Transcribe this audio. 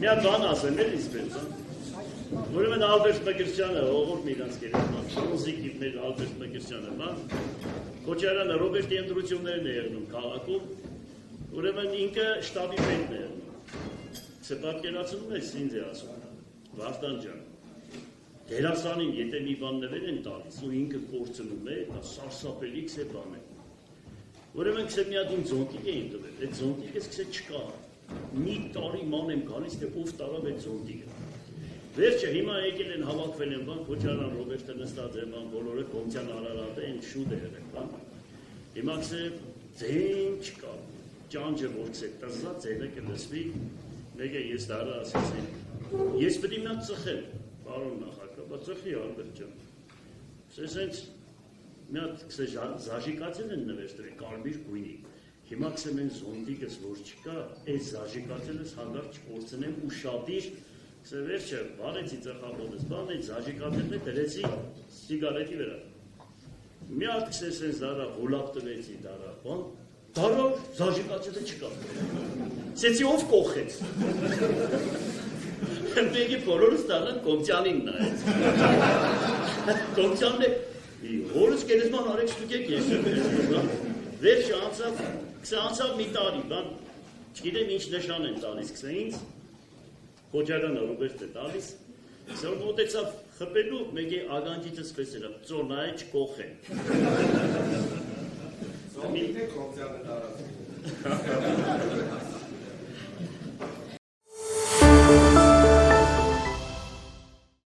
Մի հատ բան ասեմ էլ իսպես, ուրեմն Ալբերտ Մկրտչյանը ողորմ իրանց գերեզման, մուզիկի մեր Ալբերտ Մկրտչյանը, Քոչարյանը Ռոբերտի ընտրություններն է եղնում քաղաքում, ուրեմն ինքը շտաբի պետն է եղնում։ Պատկերացնում ես ինձ է ասում, Վարդան ջան, դերասանին եթե մի բան նվեր են տալիս ու ինքը կորցնում է, դա սարսափելիք է բան է։ Ուրեմն քսե մի հատ իմ ձոնտիկ էին տվել, այդ ձոնտիկս քսե չկա։ Մի տարի ման եմ գալիս, թե ով տարավ այդ ձոնտիկը։ Վերջը հիմա եկել են հավաքվել են բան, Քոչարյան Ռոբերտը նստած է բան, բոլորը Կոմցյան Արարատը են շուտ է եղել բան։ Հիմա քսե ձեն չկա, ճանճը որ քսե տզա ձենը կլսվի, մեկը ես դարը ասեցի, ես պետք է նա ծխեմ, պարոն նախագահ, ծխի Ալբերտ ջան։ Սենց մի հատ քսե զաժիկացել են նվերտրել կարմիր գույնի։ Հիմա քսե մեն զոնդիկս որ չկա, այս զաժիկացելս հանգարտ չկորցնեմ ու շատիր քսե վերջը բարեցի ծխախոտս, բան այդ զաժիկացելը դրեցի սիգարետի վրա։ Մի հատ քսե սենց դարա հոլապ տվեցի դարա, բան, դարա զաժիկացելը չկա։ Սեցի ով կողեց։ Մեկի բոլորս դառան Կոմցյանին նայեց։ Կոմցյանն է, հորս գերեզման արեք ստուգեք ես եմ, վերջը անցավ մի տարի, բան, չգիտեմ ինչ նշան են տալիս, քսե ինձ, Քոչարյանը Ռոբերտ է տալիս, քսե որ մոտեցավ խփելու, մեկի ագանջիցս պես էր, ծոր նայ չկողեն։ Զոմինն է Կոմցյանը տարածում։